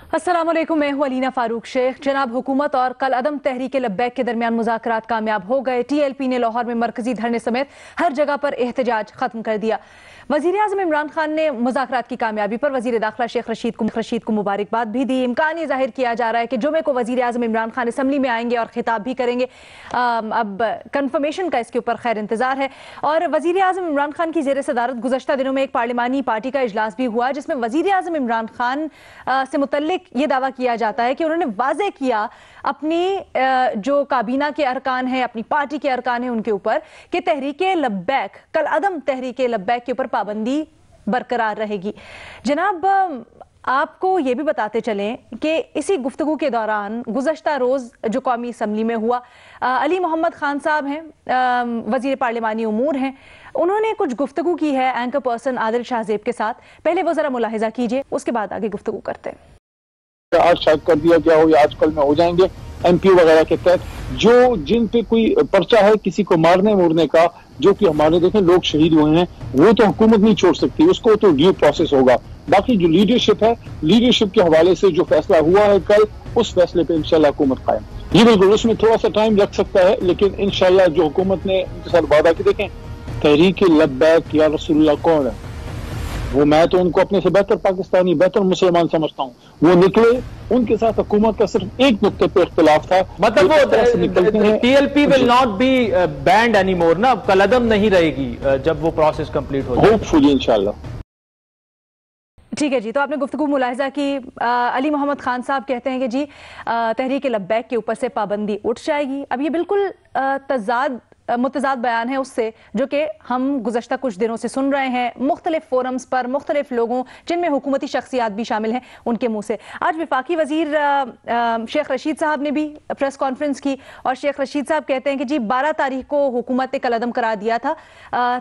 अस्सलामुअलैकुम, मैं हूं अलीना फारूक शेख। जनाब, हुकूमत और कल अदम तहरीक लब्बैक के दरमियान मुज़ाकरात कामयाब हो गए। TLP ने लाहौर में मरकजी धरने समेत हर जगह पर एहतजाज खत्म कर दिया। वज़ीर आज़म इमरान खान ने मुज़ाकरात की कामयाबी पर वज़ीर दाखिला शेख रशीद को मुबारकबाद भी दी। इम्कान ये जाहिर किया जा रहा है कि जुमे को वज़ीर आज़म इमरान खान असम्बली में आएंगे और खिताब भी करेंगे। अब कन्फर्मेशन का इसके ऊपर खैर इंतजार है। और वज़ीर आज़म इमरान खान की ज़ेर सदारत गुज़श्ता दिनों में एक पार्लिमानी पार्टी का इजलास भी हुआ, जिसमें वज़ीर आज़म इमरान खान से मुतल्लिक ये दावा किया जाता है कि उन्होंने वाज़ेह किया अपनी जो काबीना के अरकान हैं, अपनी पार्टी के अरकान हैं, उनके ऊपर कि तहरीक लब्बैक, कल अदम तहरीक लब्बैक के ऊपर पाबंदी बरकरार रहेगी। जनाब, आपको ये भी बताते चलें कि इसी गुफ्तगू के दौरान गुज़श्ता रोज़ जो कौमी असम्बली में हुआ, अली मोहम्मद खान साहब हैं, वज़ीर पार्लिमानी उमूर हैं, उन्होंने कुछ गुफ्तगू की है एंकर पर्सन आदिल शाहजेब के साथ। पहले वो ज़रा मुलाहिजा कीजिए, उसके बाद आगे गुफ्तगू करते हैं। आज शायद कर दिया गया हो या आजकल में हो जाएंगे MP वगैरह के तहत जो जिन पे कोई पर्चा है किसी को मारने मोरने का, जो कि हमारे देखें लोग शहीद हुए हैं, वो तो हुकूमत नहीं छोड़ सकती, उसको तो ड्यू प्रोसेस होगा। बाकी जो लीडरशिप है, लीडरशिप के हवाले से जो फैसला हुआ है कल, उस फैसले पे इंशाल्लाह हुकूमत कायम। जी बिल्कुल, उसमें थोड़ा सा टाइम लग सकता है, लेकिन इंशाल्लाह जो हुकूमत ने उनके साथ वादा की, देखें तहरीक लब्बैक या रसूलुल्लाह कौन है, वो मैं तो उनको अपने से बेहतर पाकिस्तानी, बेहतर मुसलमान समझता हूँ। वो निकले, उनके साथ हुकूमत का सिर्फ एक नुक्ते पे इख्तिलाफ था, मतलब वो TLP will not be band anymore ना, कलअदम नहीं रहेगी जब वो प्रोसेस कंप्लीट हो जाए, होपफुली इंशाल्लाह। ठीक है जी, तो आपने गुफ्तगू मुलाहिजा की। अली मोहम्मद खान साहब कहते हैं कि जी तहरीक लब्बैक के ऊपर से पाबंदी उठ जाएगी। अब ये बिल्कुल मुतजाद बयान है उससे जो कि हम गुज़श्ता कुछ दिनों से सुन रहे हैं मुख्तलिफ फोरम्स पर, मुख्तलिफ लोगों जिनमें हुकूमती शख्सियात भी शामिल हैं, उनके मुंह से। आज वफाकी वज़ीर शेख रशीद साहब ने भी प्रेस कॉन्फ्रेंस की और शेख रशीद साहब कहते हैं कि जी 12 तारीख को हुकूमत ने कलअदम करार दिया था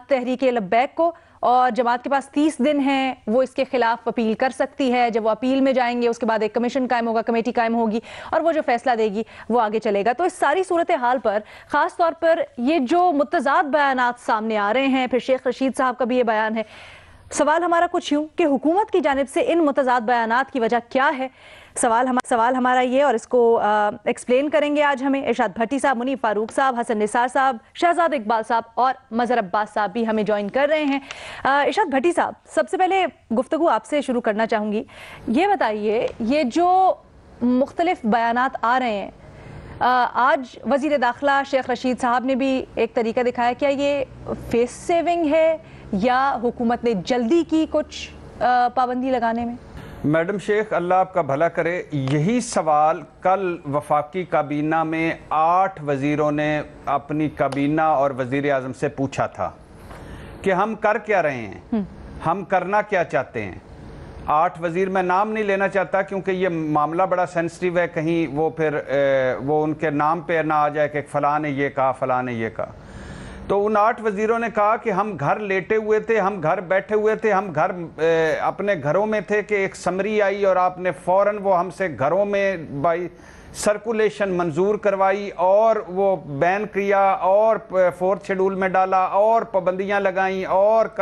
तहरीक लब्बैक को, और जमात के पास 30 दिन हैं, वो इसके खिलाफ अपील कर सकती है। जब वो अपील में जाएंगे उसके बाद एक कमीशन कायम होगा, कमेटी कायम होगी और वो जो फैसला देगी वो आगे चलेगा। तो इस सारी सूरत हाल पर खास तौर पर ये जो मुतजाद बयानात सामने आ रहे हैं, फिर शेख रशीद साहब का भी ये बयान है, सवाल हमारा कुछ यूं कि हुकूमत की जानिब से इन मुतजाद बयानात की वजह क्या है। सवाल हमारा ये, और इसको एक्सप्लेन करेंगे आज हमें इरशाद भट्टी साहब, मुनीफ फारूक साहब, हसन निसार साहब, शहजाद इकबाल साहब और मजहर अब्बास साहब भी हमें ज्वाइन कर रहे हैं। इरशाद भट्टी साहब, सबसे पहले गुफ्तगू आपसे शुरू करना चाहूँगी। ये बताइए, ये जो मुख्तलिफ बयानात आ रहे हैं, आज वज़ीर दाखिला शेख रशीद साहब ने भी एक तरीका दिखाया, क्या ये फेस सेविंग है या हुकूमत ने जल्दी की कुछ पाबंदी लगाने में? मैडम शेख, अल्लाह आपका भला करे। यही सवाल कल वफाकी काबीना में 8 वज़ीरों ने अपनी काबीना और वज़ीर आज़म से पूछा था कि हम कर क्या रहे हैं, हम करना क्या चाहते हैं। 8 वज़ीर, मैं नाम नहीं लेना चाहता क्योंकि ये मामला बड़ा सेंसिटिव है, कहीं वो फिर वो उनके नाम पे ना आ जाए कि फ़लाँ ने ये कहा, फ़लाँ ने ये कहा। तो उन 8 वज़ीरों ने कहा कि हम घर लेटे हुए थे, हम घर बैठे हुए थे, हम घर अपने घरों में थे कि एक समरी आई और आपने फ़ौरन वो हमसे घरों में बाई सर्कुलेशन मंजूर करवाई और वो बैन किया और 4th शेड्यूल में डाला और पाबंदियां लगाई और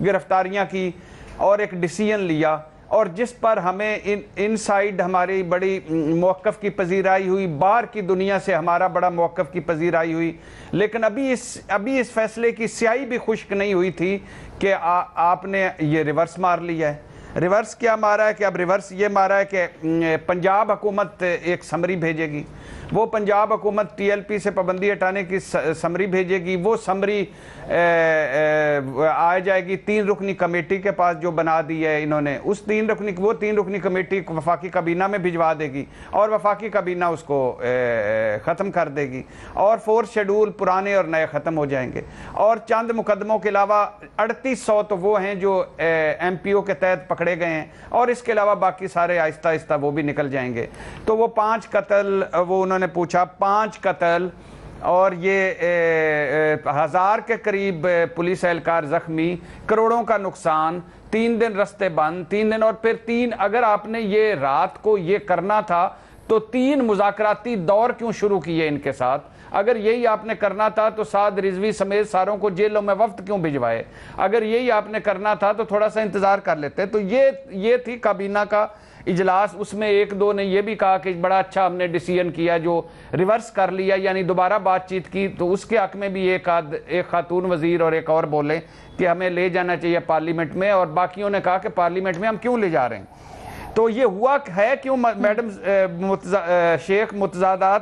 गिरफ्तारियां की और एक डिसीजन लिया, और जिस पर हमें इनसाइड हमारी बड़ी मौक़िफ़ की पजीराई हुई, बाहर की दुनिया से हमारा बड़ा मौक़िफ़ की पजीराई हुई। लेकिन अभी इस फैसले की स्याही भी खुश्क नहीं हुई थी कि आपने ये रिवर्स मार लिया है। रिवर्स क्या मारा है कि अब रिवर्स ये मारा है कि पंजाब हुकूमत एक समरी भेजेगी, वो पंजाब हुकूमत TLP से पाबंदी हटाने की समरी भेजेगी, वो समरी आ जाएगी 3 रुकनी कमेटी के पास जो बना दी है इन्होंने, उस 3 रुकनी कमेटी वफाकी काबीना में भिजवा देगी और वफाकी काबीना उसको ख़त्म कर देगी और 4th शेड्यूल पुराने और नए ख़त्म हो जाएंगे। और चंद मुकदमों के अलावा 3800 तो वो हैं जो MPO के तहत पकड़े गए हैं, और इसके अलावा बाकी सारे आहिस्ता आहिस्ता वो भी निकल जाएंगे। तो वो 5 कत्ल, वो उन्होंने पूछा 5 कत्ल और ये 1000 के करीब पुलिस एहलकार जख्मी, करोड़ों का नुकसान, 3 दिन रास्ते बंद, 3 दिन और फिर 3, अगर आपने ये रात को ये करना था तो 3 मुज़ाकराती दौर क्यों शुरू किए इनके साथ? अगर यही आपने करना था तो साद रिजवी समेत सारों को जेलों में वफ्त क्यों भिजवाए? अगर यही आपने करना था तो थोड़ा सा इंतजार कर लेते। तो ये थी काबीना का इजलास, उसमें एक दो ने यह भी कहा कि बड़ा अच्छा हमने डिसीजन किया जो रिवर्स कर लिया, यानी दोबारा बातचीत की, तो उसके हक में भी एक खातून वजीर और एक और बोले कि हमें ले जाना चाहिए पार्लियामेंट में, और बाकियों ने कहा कि पार्लियामेंट में हम क्यों ले जा रहे हैं। तो ये हुआ है क्यों मैडम शेख? मुतजाद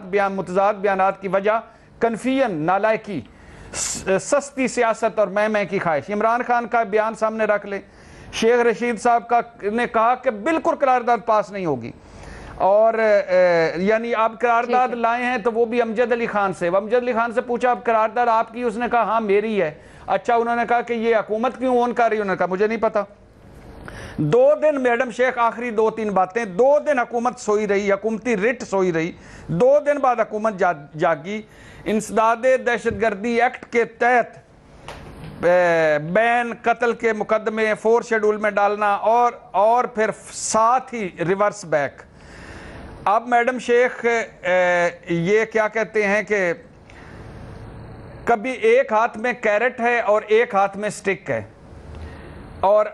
बयानात की वजह कन्फ्यूजन, नालायकी, सस्ती सियासत और मैं की ख्वाहिश। इमरान खान का बयान सामने रख ले, शेख रशीद साहब का ने कहा कि बिल्कुल करारदाद पास नहीं होगी, और यानी आप करारदाद लाए हैं तो वो भी अमजद अली खान से। अमजद अली खान से पूछा अब करारदाद आपकी, उसने कहा हाँ मेरी है। अच्छा, उन्होंने कहा कि ये हुकूमत क्यों ओन कर रही है? उन्होंने कहा मुझे नहीं पता। 2 दिन मैडम शेख, आखिरी 2-3 बातें, 2 दिन हुकूमत सोई रही, हुकूमती रिट सोई रही, 2 दिन बाद हुकूमत जागी। इंसदाद दहशतगर्दी एक्ट के तहत बैन, कत्ल के मुकदमे 4 शेड्यूल में डालना, और फिर साथ ही रिवर्स बैक। अब मैडम शेख ये क्या कहते हैं कि कभी एक हाथ में कैरेट है और एक हाथ में स्टिक है, और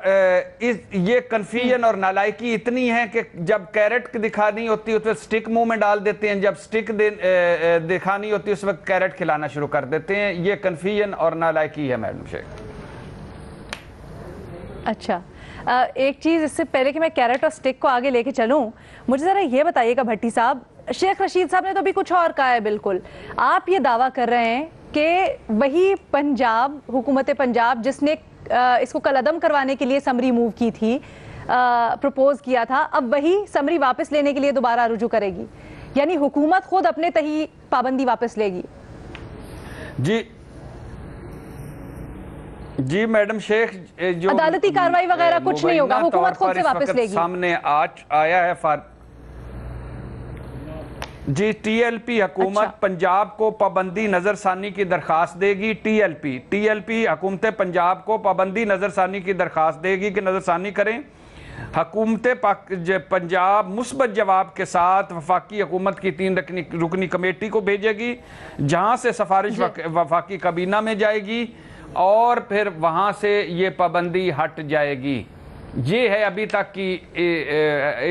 ये कन्फ्यूजन और नालायकी इतनी है कि जब कैरेट दिखानी होती है तो स्टिक मुंह में डाल देते हैं, जब स्टिक दिखानी होती है उस वक्त कैरेट खिलाना शुरू कर देते हैं। ये कन्फ्यूजन और नालायकी है मैडम शेख। अच्छा, एक चीज़ इससे पहले कि मैं कैरेट और स्टिक को आगे लेके चलूं, मुझे ज़रा ये बताइएगा भट्टी साहब, शेख रशीद साहब ने तो अभी कुछ और कहा है। बिल्कुल आप ये दावा कर रहे हैं कि वही पंजाब, हुकूमत पंजाब जिसने इसको कलअदम करवाने के लिए समरी मूव की थी, प्रपोज किया था, अब वही समरी वापस लेने के लिए दोबारा रुजू करेगी, यानी हुकूमत खुद अपने तही पाबंदी वापस लेगी। जी मैडम शेख, जो अदालती कार्रवाई वगैरह कुछ नहीं होगा, हुकूमत खुद से वापस लेगी। सामने आया है जी, टीएलपी हुकूमत पंजाब को पाबंदी नजरसानी की दरखास्त देगी। टीएलपी हुकूमत पंजाब को पाबंदी नजरसानी की दरखास्त देगी कि नजरसानी करें। हुकूमत पंजाब मुस्बत जवाब के साथ वफाकी हुकूमत की 3 रुकनी कमेटी को भेजेगी, जहां से सिफारिश वफाकी काबीना में जाएगी, और फिर वहां से ये पाबंदी हट जाएगी। ये है अभी तक की,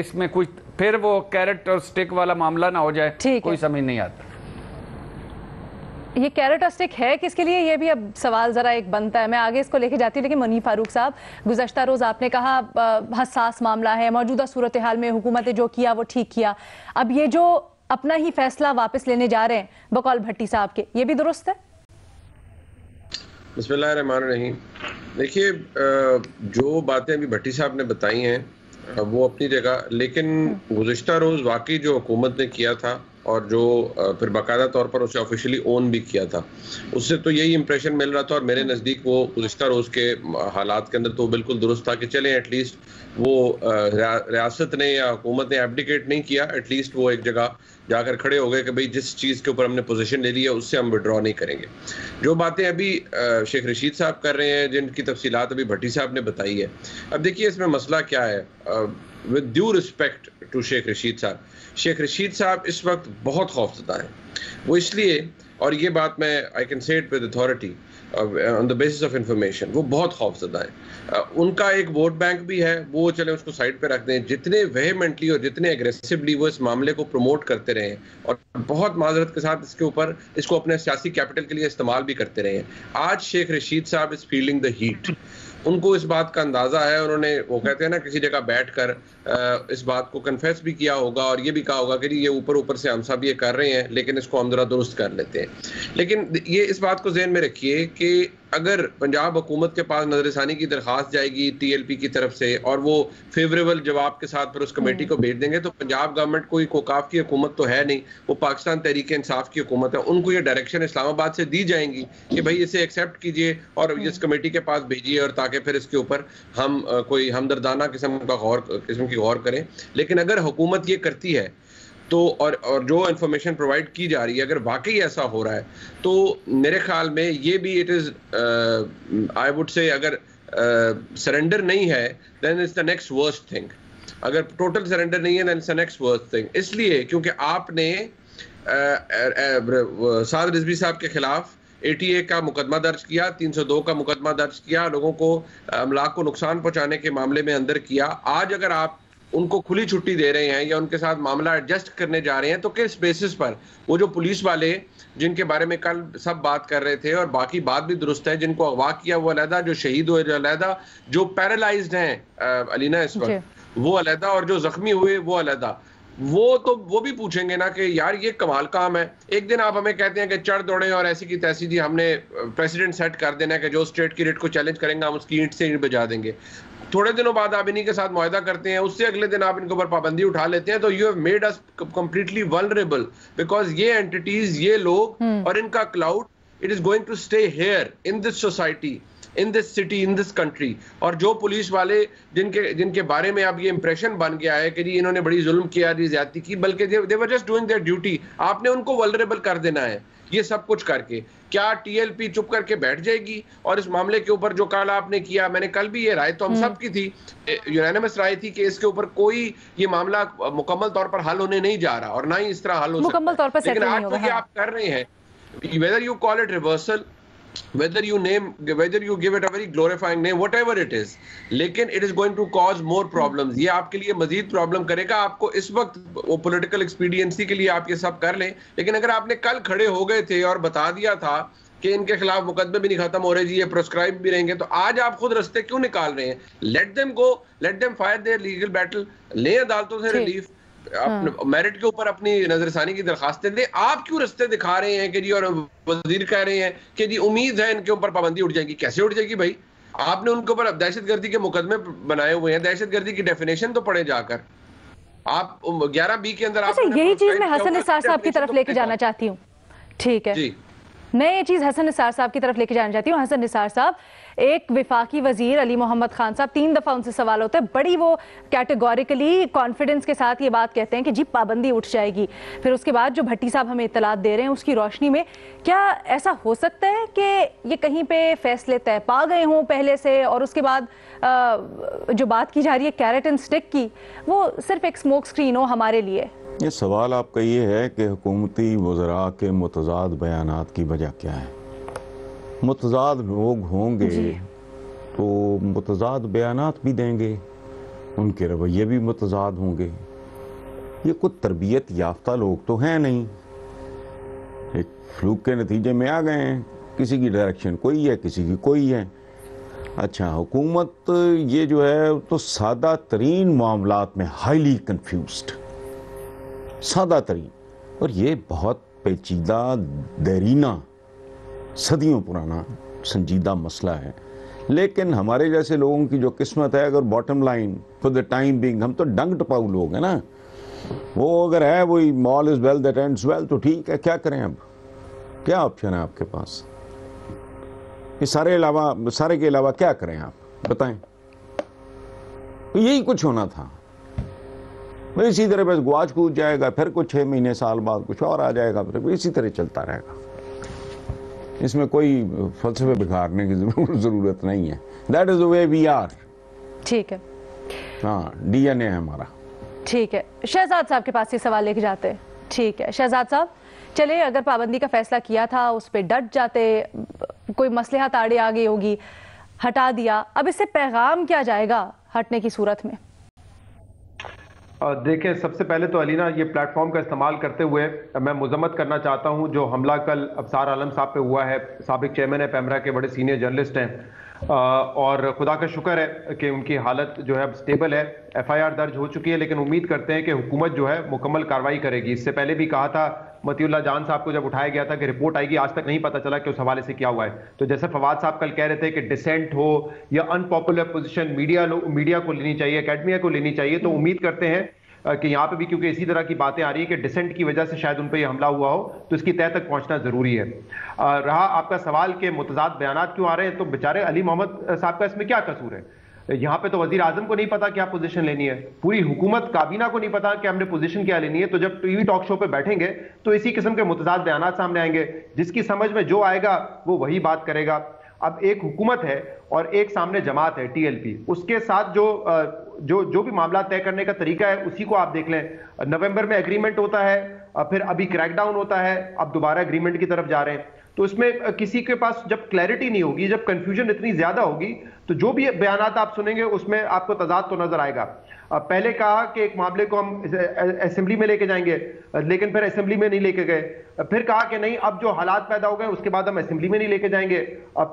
इसमें कुछ फिर वो कैरेट और स्टिक वाला मामला ना हो जाए, कोई समझ नहीं आता। ये कैरेट और स्टिक है किसके लिए, ये भी अब सवाल जरा एक बनता है। मैं आगे इसको लेके जाती हूँ, लेकिन मुनीफ फारूक साहब, गुज़श्ता रोज आपने कहा हसास मामला है, मौजूदा सूरत हाल में हुकूमत जो किया वो ठीक किया, अब ये जो अपना ही फैसला वापस लेने जा रहे हैं बकौल भट्टी साहब के, ये भी दुरुस्त है? बिस्मिल्लाहिर्रहमानिर्रहीम। देखिए, जो बातें अभी भट्टी साहब ने बताई हैं वो अपनी जगह, लेकिन गुज़श्ता रोज़ वाकई जो हुकूमत ने किया था और जो फिर बाकायदा तौर पर उसे ऑफिशियली ओन भी किया था, उससे तो यही इंप्रेशन मिल रहा था, और मेरे नज़दीक वो गुज़श्ता रोज़ के हालात के अंदर तो बिल्कुल दुरुस्त था कि चलें एटलीस्ट वो रियासत ने या हुकूमत ने एब्डिकेट नहीं किया, एटलीस्ट वो एक जगह जाकर खड़े हो गए कि भाई जिस चीज़ के ऊपर हमने पोजीशन ले ली है उससे हम विड्रॉ नहीं करेंगे। जो बातें अभी शेख रशीद साहब कर रहे हैं, जिनकी तफसीलात अभी भट्टी साहब ने बताई है, अब देखिए इसमें मसला क्या है। With due respect to Sheikh Rashid sahab, Sheikh Rashid साहब इस वक्त बहुत खौफजदा है। वो इसलिए, और ये बात मैं I can say it with authority on the basis of information, वो बहुत खौफजदा है। उनका एक वोट बैंक भी है, वो चले उसको साइड पे रख दें। जितने वेहेमेंटली और जितने एग्रेसिवली वो इस मामले को प्रमोट करते रहे और बहुत माजरत के साथ इसके ऊपर इसको अपने सियासी कैपिटल के लिए इस्तेमाल भी करते रहे हैं, आज शेख रशीद साहब इज फीलिंग द हीट। उनको इस बात का अंदाजा है, उन्होंने, वो कहते हैं ना, किसी जगह बैठकर इस बात को कन्फेस भी किया होगा और ये भी कहा होगा कि ये ऊपर ऊपर से हम सब ये कर रहे हैं, लेकिन इसको हम जरा दुरुस्त कर लेते हैं। लेकिन ये इस बात को ज़हन में रखिए कि अगर पंजाब हुकूमत के पास नजरसानी की दरखास्त जाएगी टीएलपी की तरफ से और वो फेवरेबल जवाब के साथ फिर उस कमेटी को भेज देंगे, तो पंजाब गवर्नमेंट कोई कोकाफ की हुकूमत तो है नहीं, वो पाकिस्तान तहरीक इंसाफ की हुकूमत है। उनको ये डायरेक्शन इस्लामाबाद से दी जाएंगी कि भाई इसे एक्सेप्ट कीजिए और इस कमेटी के पास भेजिए, और ताकि फिर इसके ऊपर हम कोई हमदर्दाना किस्म की गौर करें। लेकिन अगर हुकूमत ये करती है तो और जो इंफॉर्मेशन प्रोवाइड की जा रही है, अगर वाकई ऐसा हो रहा है, तो मेरे ख्याल में ये भी it is, I would say, अगर सरेंडर नहीं है then it's the next worst thing. अगर टोटल सरेंडर नहीं है then it's the next worst thing. इसलिए क्योंकि आपने साद रिजवी साहब के खिलाफ 88 का मुकदमा दर्ज किया, 302 का मुकदमा दर्ज किया, लोगों को अमलाक को नुकसान पहुंचाने के मामले में अंदर किया। आज अगर आप उनको खुली छुट्टी दे रहे हैं या उनके साथ मामला एडजस्ट करने जा रहे हैं, तो किस बेसिस पर? वो जो पुलिस वाले जिनके बारे में कल सब बात कर रहे थे और बाकी बात भी दुरुस्त है, जिनको अगवा किया वो अलहदा, जो शहीद हुए जो अलहदा, जो पैरालाइज्ड हैं अलीना इस वक्त वो अलहदा, और जो जख्मी हुए वो अलहदा। वो भी पूछेंगे ना कि यार ये कमाल काम है। एक दिन आप हमें कहते हैं कि चढ़ दौड़े और ऐसी की तैसी जी हमने प्रेसिडेंट सेट कर देना है कि जो स्टेट की रेट को चैलेंज करेंगे हम उसकी ईंट से ईंट बजा देंगे। थोड़े दिनों बाद आप इन्हीं के साथ मुआहदा करते हैं, उससे अगले दिन आप इनके ऊपर पाबंदी उठा लेते हैं। तो you have made us completely vulnerable, because ये एंटिटीज, ये लोग और इनका cloud, it is going to stay here in this society, in this city, in this country. और जो पुलिस वाले जिनके बारे में अब ये इंप्रेशन बन गया है कि जी इन्होंने बड़ी जुल्म किया, ज्यादती की, बल्कि they were just doing their duty, आपने उनको वल्नरेबल कर देना है ये सब कुछ करके। क्या टीएलपी चुप करके बैठ जाएगी? और इस मामले के ऊपर जो कल आपने किया, मैंने कल भी ये राय तो हम सब की थी, यूनानिमस राय थी कि इसके ऊपर कोई ये मामला मुकम्मल तौर पर हल होने नहीं जा रहा और ना ही इस तरह हल हो सकता है। लेकिन आज तो ये आप कर रहे हैं, whether you call it reversal, whether you give it a very glorifying name, whatever it is, लेकिन it is going to cause more problems। ये आपके लिए मजीद प्रॉब्लम करेगा। आपको इस वक्त वो पॉलिटिकल एक्सपीडियंसी के लिए आप ये सब कर लें, लेकिन अगर आपने कल खड़े हो गए थे और बता दिया था कि इनके खिलाफ मुकदमे भी नहीं खत्म हो रहे जी, ये प्रोस्क्राइब भी रहेंगे, तो आज आप खुद रास्ते क्यों निकाल रहे हैं? Let them go, let them fire their legal battle, लें अदालतों से रिलीफ, मेरिट के ऊपर अपनी नजरसानी की दरखास्तें दें। आप क्यों रास्ते दिखा रहे हैं कि जी, और वजीर कह रहे हैं कि जी उम्मीद है इनके ऊपर पाबंदी उठ जाएगी? कैसे उठ जाएगी भाई? आपने उनके ऊपर दहशतगर्दी के मुकदमे बनाए हुए हैं, दहशतगर्दी की डेफिनेशन तो पढ़े जाकर। आप 11B के अंदर यही चीज मैं हसन निसार साहब की तरफ लेके जाना चाहती हूँ। ठीक है जी, मैं ये चीज हसन निसार साहब की तरफ लेके जाना चाहती हूँ। हसन निसार साहब, एक विफाकी वजीर अली मोहम्मद खान साहब, 3 दफा उनसे सवाल होता है, बड़ी वो कैटेगोरिकली कॉन्फिडेंस के साथ ये बात कहते हैं कि जी पाबंदी उठ जाएगी। फिर उसके बाद जो भट्टी साहब हमें इत्तलात दे रहे हैं उसकी रोशनी में क्या ऐसा हो सकता है कि ये कहीं पे फैसले तय पा गए हों पहले से, और उसके बाद जो बात की जा रही है कैरेट एंड स्टिक की, वो सिर्फ एक स्मोक स्क्रीन हो हमारे लिए? ये सवाल आपका ये है कि हुकूमती वज़रा के मुतज़ाद बयानात की वजह क्या है। मुतज़ाद लोग होंगे तो मुतज़ाद बयानात भी देंगे, उनके रवैये भी मुतज़ाद होंगे। ये कुछ तरबियत याफ्ता लोग तो हैं नहीं, एक फ्लूक के नतीजे में आ गए हैं। किसी की डायरेक्शन कोई है, किसी की कोई है। अच्छा, हुकूमत ये जो है तो सादा तरीन मामलात में हाईली कन्फ्यूज्ड, सादा तरीन, और ये बहुत पेचीदा, देरीना, सदियों पुराना संजीदा मसला है। लेकिन हमारे जैसे लोगों की जो किस्मत है, अगर bottom line for the time being, हम तो डंग टपाऊ लोग हैं ना, वो अगर है वही all is well that ends well, तो ठीक है, क्या करें अब? क्या ऑप्शन है आपके पास? ये सारे के अलावा क्या करें आप बताएं? तो यही कुछ होना था। इसी तरह बस गुआच कूद जाएगा, फिर कुछ 6 महीने साल बाद कुछ और आ जाएगा, फिर इसी तरह चलता रहेगा। इसमें कोई फलसफे बिगाड़ने की जरूरत नहीं है। That is the way we are. ठीक है, हाँ, डीएनए है हमारा। ठीक है, शहजाद साहब के पास ये सवाल लेके जाते हैं। ठीक है शहजाद साहब, चले अगर पाबंदी का फैसला किया था उस पर डट जाते, कोई मसलहत आड़े आ गई होगी, हटा दिया, अब इससे पैगाम क्या जाएगा हटने की सूरत में? देखिए, सबसे पहले तो अलीना, ये प्लेटफॉर्म का इस्तेमाल करते हुए मैं मुजम्मत करना चाहता हूं जो हमला कल अफसार आलम साहब पे हुआ है। साबिक चेयरमैन है पैमरा के, बड़े सीनियर जर्नलिस्ट हैं, और खुदा का शुक्र है कि उनकी हालत जो है स्टेबल है। एफआईआर दर्ज हो चुकी है, लेकिन उम्मीद करते हैं कि हुकूमत जो है मुकम्मल कार्रवाई करेगी। इससे पहले भी कहा था मतीउल्लाह जान साहब को जब उठाया गया था कि रिपोर्ट आएगी, आज तक नहीं पता चला कि उस हवाले से क्या हुआ है। तो जैसे फवाद साहब कल कह रहे थे कि डिसेंट हो या अनपॉपुलर पोजीशन मीडिया को लेनी चाहिए, एकेडमिया को लेनी चाहिए, तो उम्मीद करते हैं कि यहाँ पे भी, क्योंकि इसी तरह की बातें आ रही है कि डिसेंट की वजह से शायद उन पर यह हमला हुआ हो, तो इसकी तह तक पहुंचना जरूरी है। रहा आपका सवाल के मुतजाद बयानात क्यों आ रहे हैं, तो बेचारे अली मोहम्मद साहब का इसमें क्या कसूर है? यहाँ पे तो वजीर आजम को नहीं पता क्या पोजीशन लेनी है, पूरी हुकूमत काबीना को नहीं पता कि हमने पोजीशन क्या लेनी है। तो जब टीवी टॉक शो पे बैठेंगे तो इसी किस्म के मुतजाद बयानात सामने आएंगे, जिसकी समझ में जो आएगा वो वही बात करेगा। अब एक हुकूमत है और एक सामने जमात है टीएलपी, उसके साथ जो भी मामला तय करने का तरीका है उसी को आप देख लें। नवंबर में एग्रीमेंट होता है, फिर अभी क्रैकडाउन होता है, अब दोबारा एग्रीमेंट की तरफ जा रहे हैं। तो इसमें किसी के पास जब क्लैरिटी नहीं होगी, जब कंफ्यूजन इतनी ज्यादा होगी, तो जो भी बयानात आप सुनेंगे उसमें आपको तजाद तो नजर आएगा। पहले कहा कि एक मामले को हम असेंबली में लेके जाएंगे, लेकिन फिर असेंबली में नहीं लेके गए। फिर कहा कि नहीं, अब जो हालात पैदा हो गए उसके बाद हम असेंबली में नहीं लेके जाएंगे।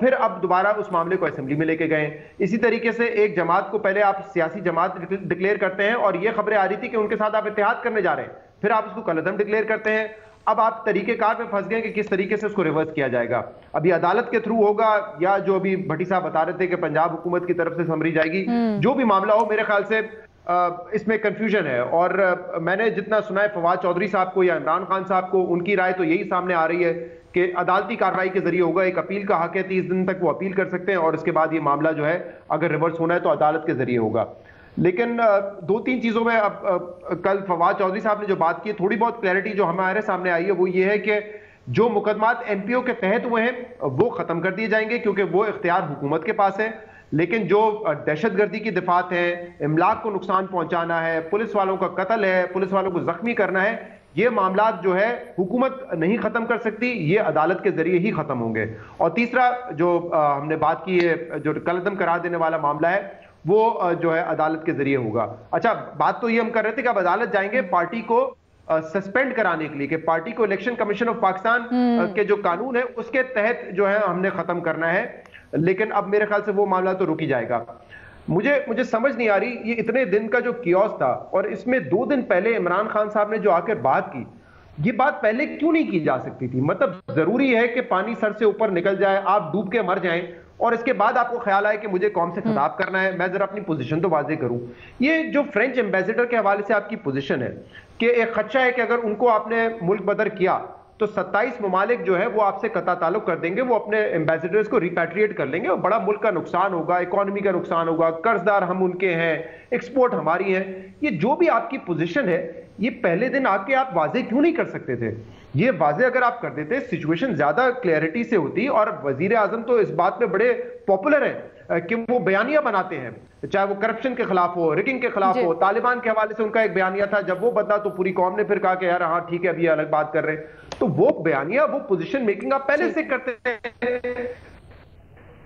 फिर अब दोबारा उस मामले को असेंबली में लेके गए। इसी तरीके से एक जमात को पहले आप सियासी जमात डिक्लेयर करते हैं और ये खबरें आ रही थी कि उनके साथ आप इत्तेहाद करने जा रहे हैं, फिर आप उसको कलअदम डिक्लेयर करते हैं। अब आप तरीकेकार पे फंस गए कि किस तरीके से उसको रिवर्स किया जाएगा। अभी अदालत के थ्रू होगा या जो अभी भट्टी साहब बता रहे थे कि पंजाब हुकूमत की तरफ से समरी जाएगी, जो भी मामला हो, मेरे ख्याल से इसमें कंफ्यूजन है। और मैंने जितना सुना है फवाद चौधरी साहब को या इमरान खान साहब को, उनकी राय तो यही सामने आ रही है कि अदालती कार्रवाई के जरिए होगा। एक अपील का हक है, 30 दिन तक वो अपील कर सकते हैं और उसके बाद ये मामला जो है अगर रिवर्स होना है तो अदालत के जरिए होगा। लेकिन दो तीन चीजों में अब कल फवाद चौधरी साहब ने जो बात की, थोड़ी बहुत क्लैरिटी जो हमारे सामने आई है वो ये है कि जो मुकदमात एमपीओ के तहत हुए हैं वो खत्म कर दिए जाएंगे क्योंकि वो इख्तियार हुकूमत के पास है। लेकिन जो दहशतगर्दी की दिफात है, इमलाक को नुकसान पहुंचाना है, पुलिस वालों का कत्ल है, पुलिस वालों को जख्मी करना है, ये मामलात जो है हुकूमत नहीं खत्म कर सकती, ये अदालत के जरिए ही खत्म होंगे। और तीसरा जो हमने बात की है, जो कलअदम करार देने वाला मामला है, वो जो है अदालत के जरिए होगा। अच्छा, बात तो ये हम कर रहे थे कि अब अदालत जाएंगे पार्टी को सस्पेंड कराने के लिए, कि पार्टी को इलेक्शन कमीशन ऑफ पाकिस्तान के जो कानून है उसके तहत जो है हमने खत्म करना है। लेकिन अब मेरे ख्याल से वो मामला तो रुक ही जाएगा। मुझे समझ नहीं आ रही, ये इतने दिन का जो कियोस था और इसमें 2 दिन पहले इमरान खान साहब ने जो आकर बात की, ये बात पहले क्यों नहीं की जा सकती थी? मतलब जरूरी है कि पानी सर से ऊपर निकल जाए, आप डूब के मर जाएं और इसके बाद आपको ख्याल आए कि मुझे कौम से खिताब करना है, मैं जरा अपनी पोजीशन तो वाजे करूं। ये जो फ्रेंच एम्बेसडर के हवाले से आपकी पोजीशन है कि एक खदशा है कि अगर उनको आपने मुल्क बदर किया तो 27 ममालिक जो है वो आपसे कता ताल्लुक कर देंगे, वो अपने एम्बेसडर्स को रिपैट्रिएट कर लेंगे और बड़ा मुल्क का नुकसान होगा, इकोनॉमी का नुकसान होगा, कर्जदार हम उनके हैं, एक्सपोर्ट हमारी है। ये जो भी आपकी पोजीशन है, ये पहले दिन आके आप वाजे क्यों नहीं कर सकते थे? ये वाजे अगर आप कर देते, सिचुएशन ज्यादा क्लैरिटी से होती। और वजीर आजम तो इस बात में बड़े पॉपुलर हैं कि वो बयानिया बनाते हैं, चाहे वो करप्शन के खिलाफ हो, रिगिंग के खिलाफ हो। तालिबान के हवाले से उनका एक बयानिया था, जब वो बदला तो पूरी कौम ने फिर कहा कि यार हाँ ठीक है, अभी अलग बात कर रहे हैं। तो वो बयानिया, वो पोजीशन मेकिंग आप पहले से करते हैं।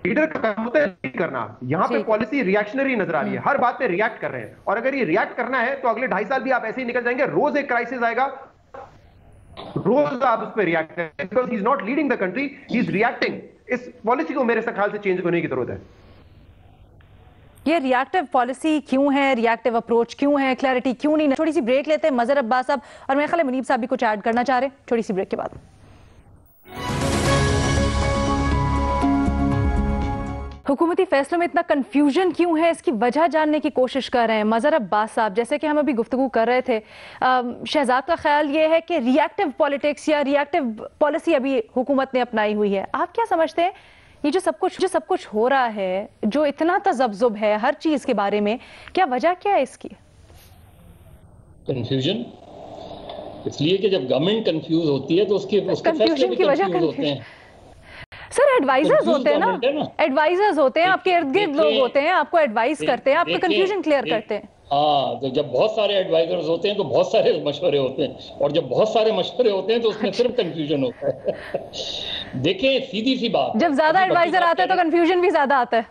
लीडर का काम होता है करना। यहाँ पे पॉलिसी रिएक्शनरी नजर आ रही है, हर बात पे रिएक्ट कर रहे हैं। और अगर ये रिएक्ट करना है तो अगले 2.5 साल भी आप ऐसे ही निकल जाएंगे। रोज एक क्राइसिस आएगा, रोज आप उस पर रिएक्ट करें, because he is not leading the country, he is reacting. इस पॉलिसी को मेरे ख्याल से चेंज करने की जरूरत है। ये रिएक्टिव पॉलिसी क्यों है, रिएक्टिव अप्रोच क्यों है, क्लैरिटी क्यों नहीं? छोटी सी ब्रेक लेते हैं। मजहर अब्बास साहब और मेरे ख्याल है मुनीब साहब भी कुछ ऐड करना चाह रहे हैं, छोटी सी ब्रेक के बाद। हुकूमती फैसलों में इतना कंफ्यूजन क्यों है, इसकी वजह जानने की कोशिश कर रहे हैं मजहर अब्बास साहब। जैसे कि हम अभी गुफ्तगू कर रहे थे, शहजाद का ख्याल ये है कि रिएक्टिव पॉलिटिक्स या रिएक्टिव पॉलिसी अभी हुकूमत ने अपनाई हुई है। आप क्या समझते हैं, ये जो सब कुछ हो रहा है, जो इतना तजब्जुब है हर चीज के बारे में, क्या वजह क्या है इसकी? कंफ्यूजन इसलिए कि जब गवर्नमेंट कंफ्यूज होती है तो उसके कंफ्यूजन की वजह होते हैं। सर एडवाइजर्स होते हैं ना, एडवाइजर्स होते हैं, आपके इर्द गिर्द लोग होते हैं, आपको एडवाइस करते हैं, आपका कंफ्यूजन क्लियर करते हैं। हाँ, तो जब बहुत सारे एडवाइजर्स होते हैं तो बहुत सारे मशवरे होते हैं, और जब बहुत सारे मशवरे होते हैं तो उसमें सिर्फ कंफ्यूजन होता है। देखें, सीधी सी बात, जब ज्यादा एडवाइजर आता है तो कंफ्यूजन भी ज्यादा आता है।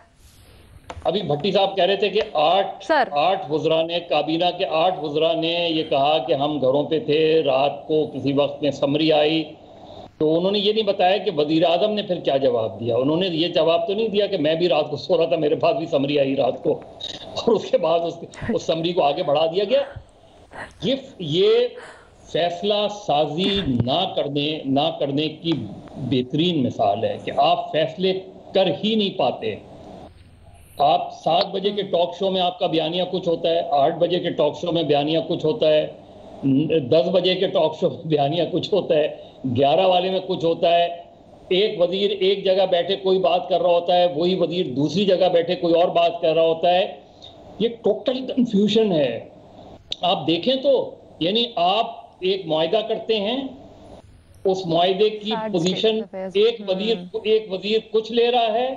अभी भट्टी साहब कह रहे थे कि आठ वज़रा ने, काबीना के 8 वज़रा ने ये कहा कि हम घरों पे थे, रात को किसी वक्त में समरी आई, तो उन्होंने ये नहीं बताया कि वज़ीर आज़म ने फिर क्या जवाब दिया। उन्होंने ये जवाब तो नहीं दिया कि मैं भी रात को सो रहा था, मेरे पास भी समरी आई रात को, और उसके बाद उस समरी को आगे बढ़ा दिया गया। ये फैसला साजी ना करने की बेहतरीन मिसाल है कि आप फैसले कर ही नहीं पाते। आप 7 बजे के टॉक शो में आपका बयानिया कुछ होता है, 8 बजे के टॉक शो में बयानिया कुछ होता है, 10 बजे के टॉक शो में बयानिया कुछ होता है, 11 वाले में कुछ होता है। एक वजीर एक जगह बैठे कोई बात कर रहा होता है, वही वजीर दूसरी जगह बैठे कोई और बात कर रहा होता है। ये टोटल कंफ्यूजन है। आप देखें तो यानी आप एक मुआहिदा करते हैं, उस मुआहिदे की पोजीशन एक वजीर कुछ ले रहा है,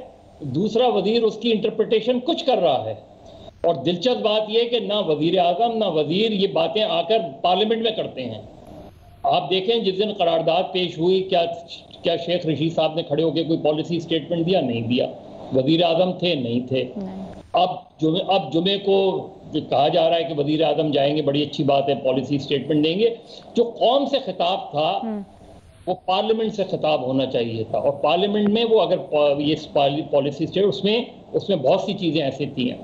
दूसरा वजीर उसकी इंटरप्रिटेशन कुछ कर रहा है। और दिलचस्प बात यह कि ना वजीर आजम ना वजीर ये बातें आकर पार्लियामेंट में करते हैं। आप देखें, जिस दिन करारदाद पेश हुई, क्या शेख रशीद साहब ने खड़े होकर कोई पॉलिसी स्टेटमेंट दिया? नहीं दिया। वजीर आजम थे? नहीं थे। अब जुमे को कहा जा रहा है कि वजीर आजम जाएंगे, बड़ी अच्छी बात है, पॉलिसी स्टेटमेंट देंगे। जो कौम से खिताब था वो पार्लियामेंट से खिताब होना चाहिए था, और पार्लियामेंट में वो अगर ये पॉलिसी स्टेट उसमें बहुत सी चीज़ें ऐसी थी।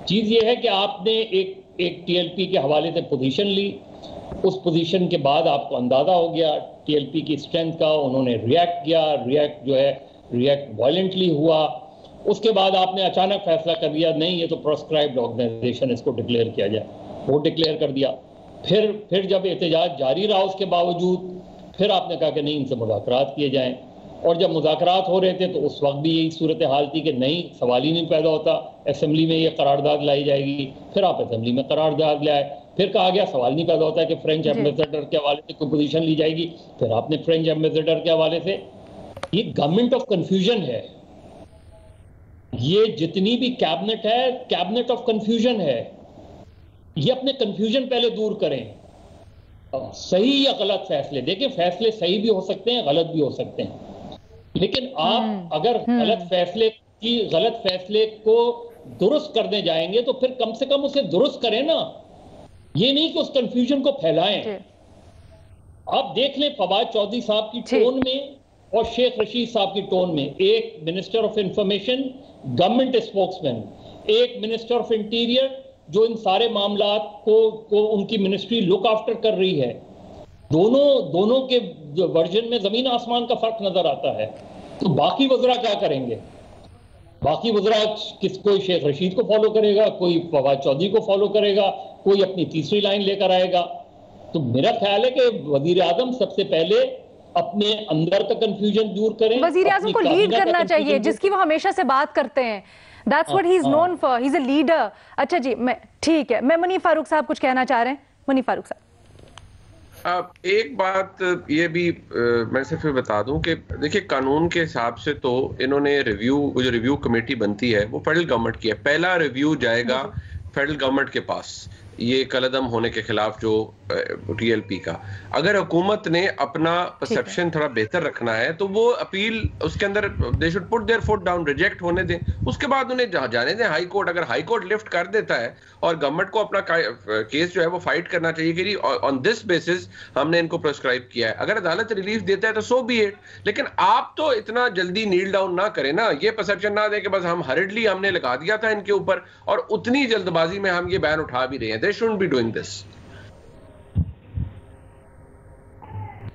चीज़ ये है कि आपने एक टीएलपी के हवाले से पोजीशन ली, उस पोजीशन के बाद आपको अंदाज़ा हो गया टीएलपी की स्ट्रेंथ का, उन्होंने रिएक्ट किया, रिएक्ट वायलेंटली हुआ। उसके बाद आपने अचानक फैसला कर दिया नहीं ये तो प्रोस्क्राइब्ड ऑर्गेनाइजेशन, इसको डिक्लेयर किया जाए, वो डिक्लेयर कर दिया। फिर जब एहतजाज जारी रहा उसके बावजूद फिर आपने कहा कि नहीं इनसे मुज़ाकरात किए जाएं, और जब मुज़ाकरात हो रहे थे तो उस वक्त भी यही सूरत हाल थी कि नहीं, सवाल ही नहीं पैदा होता, असेंबली में ये करारदाद लाई जाएगी। फिर आप असेंबली में करारदाद लाए, फिर कहा गया सवाल नहीं पैदा होता कि फ्रेंच एम्बेसडर के हवाले से कोई पोजीशन ली जाएगी, फिर आपने फ्रेंच एम्बेसडर के हवाले से। ये गवर्नमेंट ऑफ कंफ्यूजन है, ये जितनी भी कैबिनेट है कैबिनेट ऑफ कंफ्यूजन है। ये अपने कंफ्यूजन पहले दूर करें, सही या गलत फैसले देखें, फैसले सही भी हो सकते हैं, गलत भी हो सकते हैं, लेकिन आप अगर गलत फैसले को दुरुस्त करने जाएंगे तो फिर कम से कम उसे दुरुस्त करें ना, ये नहीं कि उस कंफ्यूजन को फैलाएं। आप देख लें फवाद चौधरी साहब की टोन में और शेख रशीद साहब की टोन में, एक minister of information government spokesman, एक मिनिस्टर ऑफ इंटीरियर जो इन सारे मामलात को उनकी मिनिस्ट्री लुक आफ्टर कर रही है, दोनों के वर्जन में जमीन आसमान का फर्क नजर आता है। तो बाकी वज़रा क्या करेंगे? बाकी वज़रा कोई शेख रशीद को फॉलो करेगा, कोई फवाद चौधरी को फॉलो करेगा, कोई अपनी तीसरी लाइन लेकर आएगा। तो मेरा ख्याल है कि वजीर आजम सबसे पहले अपने अंदर का कंफ्यूजन दूर करें, वजीर आजम को लीड करना चाहिए जिसकी वो हमेशा से बात करते हैं। That's what he's known for. He's a leader. अच्छा जी, ठीक है, मैं मुनीफ फारूक साहब कुछ कहना चाह रहे हैं। मुनीफ फारूक साहब, एक बात ये भी मैं सिर्फ बता दूं कि देखिए कानून के हिसाब से तो इन्होंने जो रिव्यू कमेटी बनती है वो फेडरल गवर्नमेंट की है। पहला रिव्यू जाएगा फेडरल गवर्नमेंट के पास, ये कलअदम होने के खिलाफ जो टीएलपी का। अगर हुकूमत ने अपना परसेप्शन थोड़ा बेहतर रखना है तो वो अपील उसके अंदर they should put there foot down, reject होने दें, उसके बाद उन्हें जाने दें हाई कोर्ट। अगर हाई कोर्ट लिफ्ट कर देता है और गवर्नमेंट को अपना केस जो है वो फाइट करना चाहिए कि ऑन दिस बेसिस हमने इनको प्रिस्क्राइब किया है। अगर अदालत रिलीफ देता है तो सो बी इट, लेकिन आप तो इतना जल्दी नील डाउन ना करें ना, ये परसेप्शन ना दें कि बस हम हरिडली हमने लगा दिया था इनके ऊपर और उतनी जल्दबाजी में हम ये बयान उठा भी रहे हैं। They shouldn't be doing this.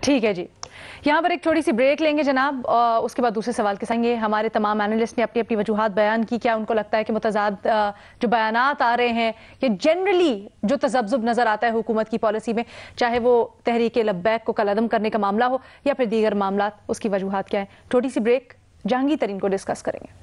ठीक है जी, यहाँ पर एक छोटी सी ब्रेक लेंगे जनाब, उसके बाद दूसरे सवाल के संगे। हमारे तमाम एनालिस्ट ने अपनी अपनी वजूहात बयान की। क्या उनको लगता है कि मुतजाद जो बयानात आ रहे हैं, ये जनरली जो तज़ब्ज़ुब नज़र आता है हुकूमत की पॉलिसी में, चाहे वो तहरीक लब्बैक को कलअदम करने का मामला हो या फिर दीगर मामला, उसकी वजूहात क्या है? छोटी सी ब्रेक, जहांगीर तरीन को डिस्कस करेंगे।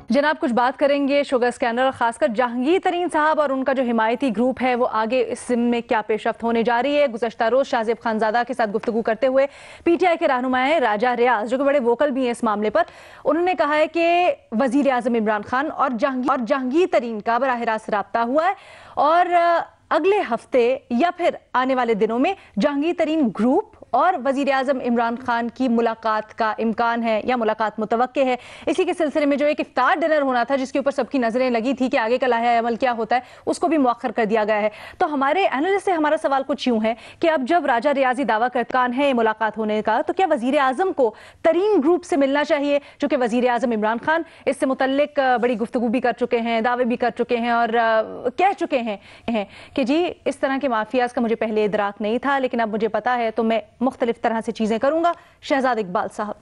जनाब कुछ बात करेंगे शुगर स्कैंडल, खासकर जहांगीर तरीन साहब और उनका जो हिमायती ग्रुप है वो आगे इस में क्या पेशरफ्त होने जा रही है। गुज़श्ता रोज शाहज़ेब खानज़ादा के साथ गुफ्तगू करते हुए पीटीआई के रहनुमा राजा रियाज, जो कि बड़े वोकल भी हैं इस मामले पर, उन्होंने कहा है कि वज़ीर आज़म इमरान खान और जहांगीर तरीन का बराह रास्त रब्ता हुआ है और अगले हफ्ते या फिर आने वाले दिनों में जहांगीर तरीन ग्रुप और वजीर आजम इमरान खान की मुलाकात का इम्कान है या मुलाकात मुतवक्के है। इसी के सिलसिले में जो एक इफ्तार डिनर होना था जिसके ऊपर सबकी नजरें लगी थी कि आगे का लाहे अमल क्या होता है, उसको भी मुअख्खर कर दिया गया है। तो हमारे एनालिस्ट से हमारा सवाल कुछ यूं है कि अब जब राजा रियाजी दावा करता है मुलाकात होने का, तो क्या वजीर आजम को तरीन ग्रुप से मिलना चाहिए, चूंकि वजीर आजम इमरान खान इससे मुतल्लिक बड़ी गुफ्तगू भी कर चुके हैं, दावे भी कर चुके हैं और कह चुके हैं कि जी इस तरह के माफियाज का मुझे पहले इदराक नहीं था, लेकिन अब मुझे पता है तो मैं मुख्तलिफ तरह से चीजें करूंगा। शहजाद इकबाल साहब,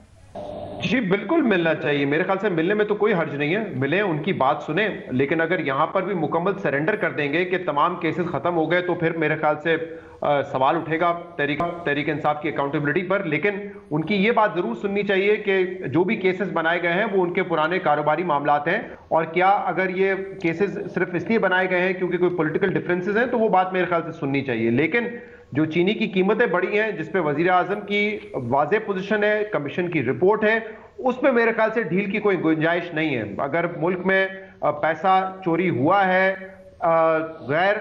जी बिल्कुल मिलना चाहिए, मेरे ख्याल से मिलने में तो कोई हर्ज नहीं है, मिले उनकी बात सुने, लेकिन अगर यहां पर भी मुकम्मल सरेंडर कर देंगे कि तमाम केसेस खत्म हो गए तो फिर मेरे ख्याल से सवाल उठेगा तहरीक इंसाफ की अकाउंटेबिलिटी पर। लेकिन उनकी ये बात जरूर सुननी चाहिए कि जो भी केसेस बनाए गए हैं वो उनके पुराने कारोबारी मामलात हैं, और क्या अगर ये केसेस सिर्फ इसलिए बनाए गए हैं क्योंकि कोई पॉलिटिकल डिफरेंसेस हैं, तो वो बात मेरे ख्याल से सुननी चाहिए। लेकिन जो चीनी की कीमतें बढ़ी हैं, जिसपे वजीर आजम की वाज़ेह पोजीशन है, कमीशन की रिपोर्ट है, उसमें मेरे ख्याल से ढील की कोई गुंजाइश नहीं है। अगर मुल्क में पैसा चोरी हुआ है, गैर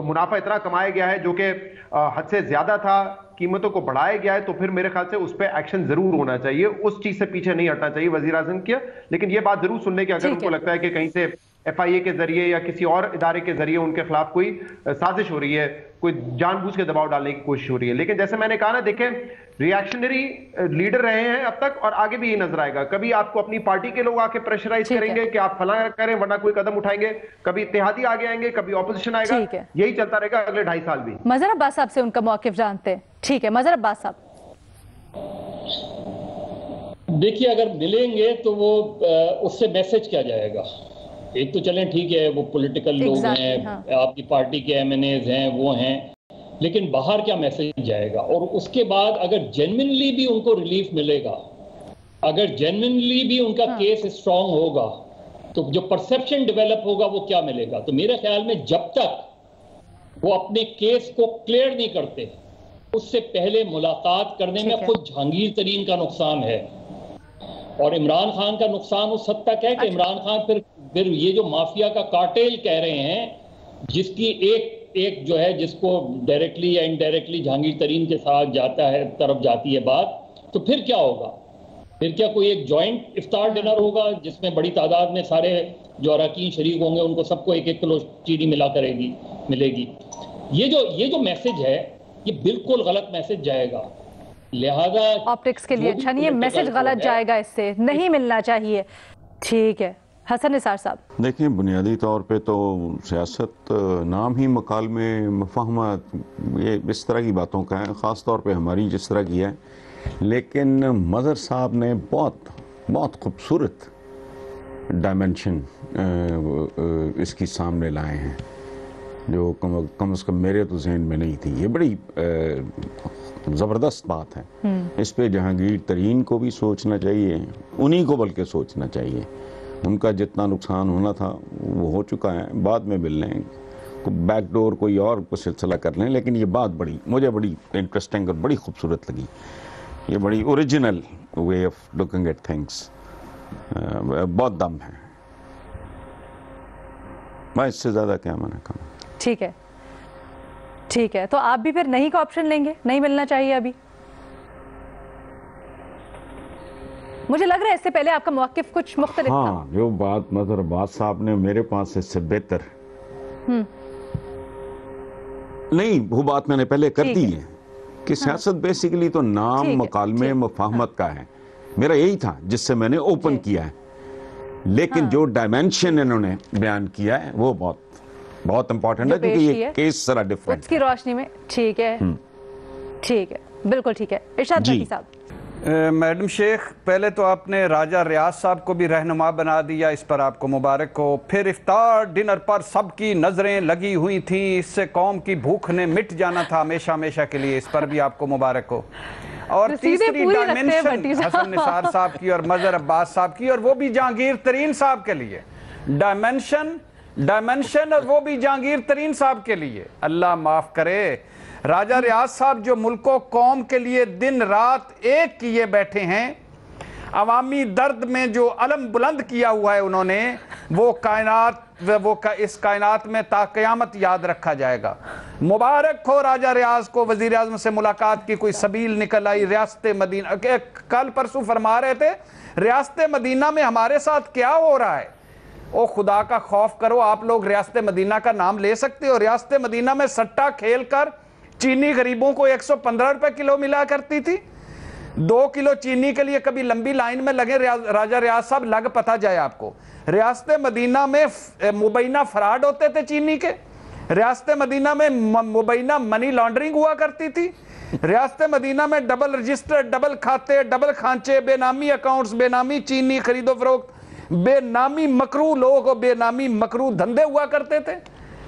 मुनाफा इतना कमाया गया है जो कि हद से ज्यादा था, कीमतों को बढ़ाया गया है तो फिर मेरे ख्याल से उस पर एक्शन जरूर होना चाहिए, उस चीज से पीछे नहीं हटना चाहिए वजीर आजम की। लेकिन ये बात जरूर सुनने की, अगर उनको लगता है कि कहीं से FIA के जरिए या किसी और इदारे के जरिए उनके खिलाफ कोई साजिश हो रही है, कोई जानबूझ के दबाव डालने की कोशिश हो रही है। लेकिन जैसे मैंने कहा ना, देखें, रिएक्शनरी लीडर रहे हैं अब तक और आगे भी यही नजर आएगा। कभी आपको अपनी पार्टी के लोग आके प्रेशराइज करेंगे कि आप फला करें वरना कोई कदम उठाएंगे, कभी इत्तेहादी आगे आएंगे, कभी ऑपोजिशन आएगा, यही चलता रहेगा अगले 2.5 साल भी। मजहर अब्बास साहब से उनका मौकिफ जानते हैं। ठीक है मजहर अब्बास साहब। देखिए, अगर मिलेंगे तो वो उससे मैसेज क्या जाएगा? एक तो चलें ठीक है, वो पॉलिटिकल लोग हैं, आपकी पार्टी के MNAs हैं, वो हैं, लेकिन बाहर क्या मैसेज जाएगा? और उसके बाद अगर जेन्युइनली भी उनको रिलीफ मिलेगा, अगर जेन्युइनली भी उनका केस स्ट्रांग होगा, तो जो परसेप्शन डेवलप होगा वो क्या मिलेगा? तो मेरे ख्याल में जब तक वो अपने केस को क्लियर नहीं करते, उससे पहले मुलाकात करने में खुद जहांगीर तरीन का नुकसान है और इमरान खान का नुकसान उस हद तक है कि इमरान खान फिर ये जो माफिया का कार्टेल कह रहे हैं, जिसकी एक जो है, जिसको डायरेक्टली या इनडायरेक्टली जहांगीर तरीन के साथ जाता है, तरफ जाती है बात, तो फिर क्या होगा? फिर क्या कोई एक जॉइंट इफ्तार डिनर होगा जिसमें बड़ी तादाद में सारे जो अरकान शरीक होंगे, उनको सबको 1-1 किलो चीनी मिलेगी? ये जो मैसेज है, ये बिल्कुल गलत मैसेज जाएगा। लिहाजा ऑप्टिक्स के लिए अच्छा नहीं है, मैसेज गलत जाएगा, इससे नहीं मिलना चाहिए। ठीक है हसन निसार साहब। देखिए, बुनियादी तौर पे तो सियासत नाम ही मकालमे मफाहमत, ये इस तरह की बातों का है, ख़ास तौर पे हमारी जिस तरह की है। लेकिन मज़हर साहब ने बहुत खूबसूरत डायमेंशन इसकी सामने लाए हैं, जो कम से कम मेरे तो जहन में नहीं थी। ये बड़ी ज़बरदस्त बात है। इस पे जहांगीर तरीन को भी सोचना चाहिए, उन्हीं को बल्कि सोचना चाहिए। उनका जितना नुकसान होना था वो हो चुका है, बाद में मिल लें, बैकडोर कोई और को सिलसिला कर लें। लेकिन ये बात मुझे बड़ी इंटरेस्टिंग और बड़ी खूबसूरत लगी। ये बड़ी original way of looking at things, बहुत दम है। मैं इससे ज़्यादा क्या मना कहूँ। ठीक है, तो आप भी फिर नहीं का ऑप्शन लेंगे? नहीं मिलना चाहिए अभी? मुझे लग रहा है इससे पहले आपका मौकिफ कुछ मुख्तलिफ था। जो बात मज़हर अब्बास साहब ने मेरे पास इससे बेहतर नहीं, वो बात मैंने पहले कर दी है कि सियासत बेसिकली तो नाम मकालमे मफाहमत का है। मेरा यही था जिससे मैंने ओपन किया है। लेकिन जो डायमेंशन इन्होंने बयान किया है वो बहुत इंपॉर्टेंट है, क्योंकि ये केस जरा डिफरेंट उसकी रोशनी में। ठीक है, बिल्कुल ठीक है। इरशाद भट्टी साहब। मैडम शेख, पहले तो आपने राजा रियाज साहब को भी रहनुमा बना दिया, इस पर आपको मुबारक हो। फिर इफ्तार डिनर पर सबकी नजरें लगी हुई थी, इससे कौम की भूख ने मिट जाना था हमेशा के लिए, इस पर भी आपको मुबारक हो। और तीसरी डायमेंशन हसन निसार साहब की और मज़हर अब्बास साहब की, और वो भी जहांगीर तरीन साहब के लिए। डायमेंशन और वो भी जहांगीर तरीन साहब के लिए। अल्लाह माफ करे, राजा रियाज साहब जो मुल्को कौम के लिए दिन रात एक किए बैठे हैं, अवामी दर्द में जो अलम बुलंद किया हुआ है उन्होंने, इस कायनात में ताक़यामत याद रखा जाएगा। मुबारक हो राजा रियाज को, वजीर आज़म से मुलाकात की कोई सबील निकल आई। रियासत मदीना कल परसों फरमा रहे थे, रियासत मदीना में हमारे साथ क्या हो रहा है। ओ खुदा का खौफ करो, आप लोग रियासत मदीना का नाम ले सकते हो? रियासत मदीना में सट्टा खेल कर चीनी गरीबों को 115 रुपए किलो मिला करती थी। 2 किलो चीनी के लिए कभी लंबी लाइन में लगे राजा रियाज साहब, लग पता जाए आपको। रियासत मदीना में मुबैना फ्रॉड होते थे चीनी के। रियासत मदीना में मुबैना मनी लॉन्ड्रिंग हुआ करती थी। रियासत मदीना में डबल रजिस्टर, डबल खाते, डबल खांचे, बेनामी अकाउंट्स, बेनामी चीनी खरीदो फरोख्त, बेनामी मकरू लोग, बेनामी मकरू धंधे हुआ करते थे।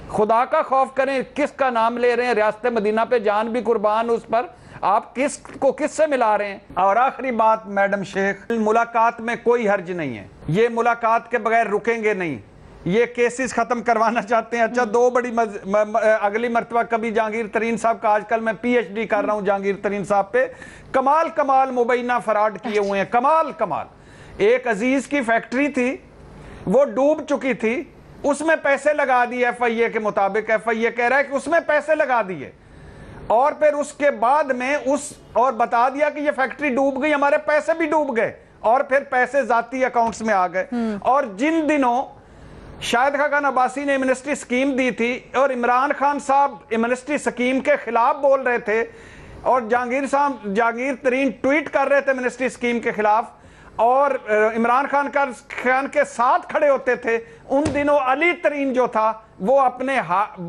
खुदा का खौफ करें, किसका नाम ले रहे हैं? रियासत मदीना पे जान भी कुर्बान, उस पर आप किससे मिला रहे हैं? और आखिरी बात मैडम शेख, मुलाकात में कोई हर्ज नहीं है, ये मुलाकात के बगैर रुकेंगे नहीं, ये केसेस खत्म करवाना चाहते हैं। अच्छा, दो बड़ी अगली मरतबा कभी जहांगीर तरीन साहब का, आजकल मैं PhD कर रहा हूं जहांगीर तरीन साहब पे, कमाल मुबैना फ्रॉड किए हुए हैं, कमाल। एक अजीज की फैक्ट्री थी, वो डूब चुकी थी, उसमें पैसे लगा दिए FIA के मुताबिक। FIA कह रहा है कि उसमें पैसे लगा दिए, और फिर उसके बाद में और बता दिया कि ये फैक्ट्री डूब गई, हमारे पैसे भी डूब गए और फिर पैसे जाती अकाउंट्स में आ गए। और जिन दिनों शाहिद खान अब्बासी ने इम्यूनिटी स्कीम दी थी और इमरान खान साहब इम्यूनिटी स्कीम के खिलाफ बोल रहे थे और जहांगीर तरीन ट्वीट कर रहे थे इम्यूनिटी स्कीम के खिलाफ और इमरान खान के साथ खड़े होते थे, उन दिनों अली तरीन जो था वो अपने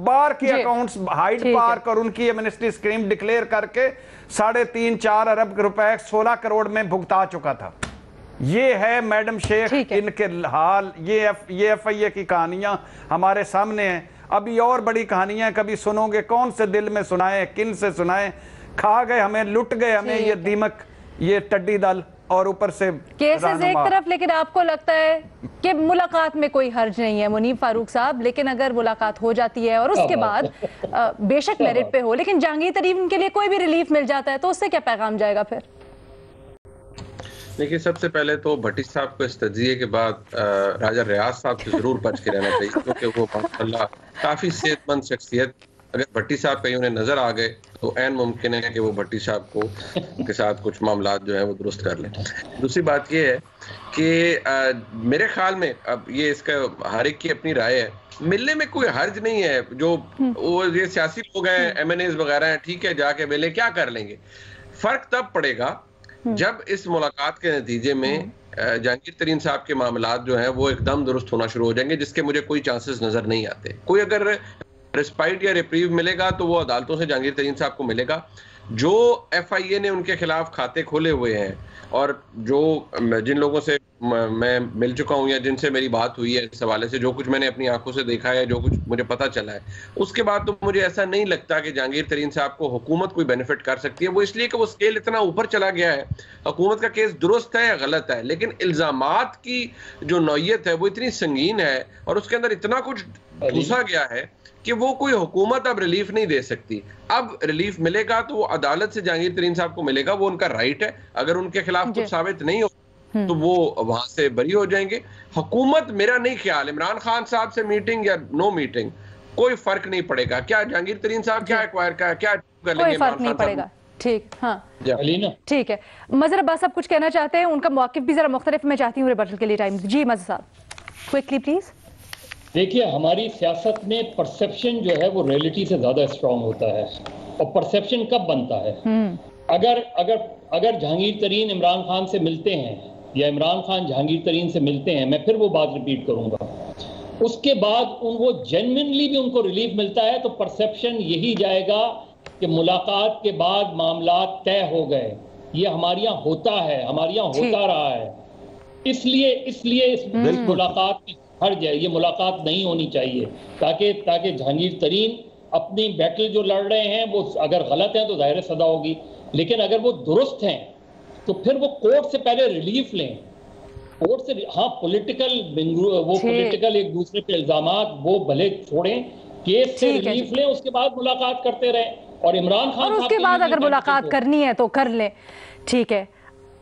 बार के अकाउंट्स हाइड पार्क और उनकी इम्यूनिटी स्कीम डिक्लेयर करके 3.5-4 अरब रुपए 16 करोड़ में भुगता चुका था। ये है मैडम शेख इनके हाल, ये FIA की कहानियां हमारे सामने हैं। अभी और बड़ी कहानियां कभी सुनोगे, कौन से दिल में सुनाए, किन से सुनाए। खा गए हमें, लुट गए हमें ये दीमक, ये टड्डी दल, और ऊपर से केसेस एक तरफ। लेकिन आपको लगता है कि मुलाकात में कोई हर्ज नहीं है मुनीब फारूक साहब, लेकिन अगर मुलाकात हो जाती है और उसके बाद बेशक मेरिट पे हो, लेकिन जहांगीर तरीन के लिए कोई भी रिलीफ मिल जाता है तो उससे क्या पैगाम जाएगा फिर? देखिए, सबसे पहले तो भट्टी साहब को इस तजिए के बाद राजा रियाज साहब से जरूर बच के रहना चाहिए, क्योंकि वो माशाल्लाह काफी सेहतमंद शख्सियत। अगर भट्टी साहब कहीं उन्हें नजर आ गए तो ऐन मुमकिन है कि वो भट्टी साहब के साथ कुछ मामला जो है वो दुरुस्त कर लें। दूसरी बात ये है कि मेरे ख्याल में अब ये इसका हर एक की अपनी राय है, मिलने में कोई हर्ज नहीं है। जो वो ये सियासी लोग हैं, MNAs वगैरह हैं, ठीक है, जाके मिले, क्या कर लेंगे। फर्क तब पड़ेगा जब इस मुलाकात के नतीजे में जहांगीर तरीन साहब के मामला जो हैं वो एकदम दुरुस्त होना शुरू हो जाएंगे, जिसके मुझे कोई चांसेस नजर नहीं आते। कोई अगर रिस्पाइट या रिप्रीव मिलेगा तो वो अदालतों से जहांगीर तरीन साहब को मिलेगा। जो FIA ने उनके खिलाफ खाते खोले हुए हैं और जो जिन लोगों से मैं मिल चुका हूं या जिनसे मेरी बात हुई है इस हवाले से, जो कुछ मैंने अपनी आंखों से देखा है, जो कुछ मुझे पता चला है, उसके बाद तो मुझे ऐसा नहीं लगता कि जहांगीर तरीन साहब को हुकूमत कोई बेनिफिट कर सकती है। वो इसलिए कि वो स्केल इतना ऊपर चला गया है। हुकूमत का केस दुरुस्त है या गलत है, लेकिन इल्जामात की जो नौयत है वो इतनी संगीन है और उसके अंदर इतना कुछ घुसा गया है कि वो कोई हुकूमत अब रिलीफ नहीं दे सकती। अब रिलीफ मिलेगा तो वो अदालत से जहांगीर तरीन साहब को मिलेगा, वो उनका राइट है। अगर उनके खिलाफ कुछ साबित नहीं हो तो वो वहां से बरी हो जाएंगे। हुकूमत, मेरा नहीं ख्याल इमरान खान साहब से मीटिंग या नो मीटिंग कोई फर्क नहीं पड़ेगा। क्या जहांगीर तरीन साहब क्या एक्वायर का क्या कर लेंगे, फर्क नहीं पड़ेगा। ठीक, हाँ ठीक है। मजहर अब्बास साहब कुछ कहना चाहते हैं, उनका मौक़िफ़ भी जरा मुख्तलिफ मैं चाहती हूँ रिबटल के लिए टाइम। जी मजहर साहब, क्विकली प्लीज। देखिए, हमारी सियासत में परसेप्शन जो है वो रियलिटी से ज्यादा स्ट्रांग होता है। और परसेप्शन कब बनता है? अगर जहांगीर तरीन इमरान खान से मिलते हैं या इमरान खान जहांगीर तरीन से मिलते हैं, मैं फिर वो बात रिपीट करूंगा, उसके बाद वो जेन्युइनली भी उनको रिलीफ मिलता है तो परसेप्शन यही जाएगा कि मुलाकात के बाद मामला तय हो गए। ये हमारे यहाँ होता है, हमारे यहाँ होता रहा है। इसलिए इस मुलाकात में हर्ज है, ये मुलाकात नहीं होनी चाहिए, ताकि जहांगीर तरीन अपनी बैटल जो लड़ रहे हैं वो अगर गलत है तो जाहिर सदा होगी, लेकिन अगर वो दुरुस्त हैं तो फिर वो कोर्ट से पहले रिलीफ लें। कोर्ट से पॉलिटिकल एक दूसरे पे इल्जामात वो भले छोड़ें, केस से रिलीफ लें, उसके बाद मुलाकात करते रहें। और इमरान खान उसके बाद अगर मुलाकात करनी है तो कर लें। ठीक है,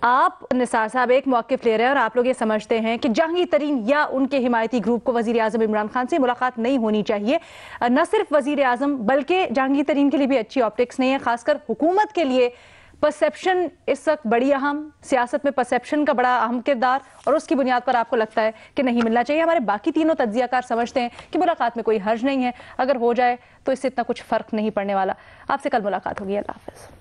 आप निसार साहब एक मौक़िफ़ ले रहे हैं और आप लोग ये समझते हैं कि जहांगीर तरीन या उनके हिमायती ग्रुप को वज़ीर आज़म इमरान खान से मुलाकात नहीं होनी चाहिए। न सिर्फ वज़ीर आज़म बल्कि जहांगीर तरीन के लिए भी अच्छी ऑप्टिक्स नहीं है, खासकर हुकूमत के लिए परसेप्शन इस वक्त बड़ी अहम, सियासत में परसेप्शन का बड़ा अहम किरदार, और उसकी बुनियाद पर आपको लगता है कि नहीं मिलना चाहिए। हमारे बाकी तीनों तज्ज़ियाकार समझते हैं कि मुलाकात में कोई हर्ज नहीं है, अगर हो जाए तो इससे इतना कुछ फ़र्क नहीं पड़ने वाला। आपसे कल मुलाकात होगी। अल्लाह हाफ़िज़।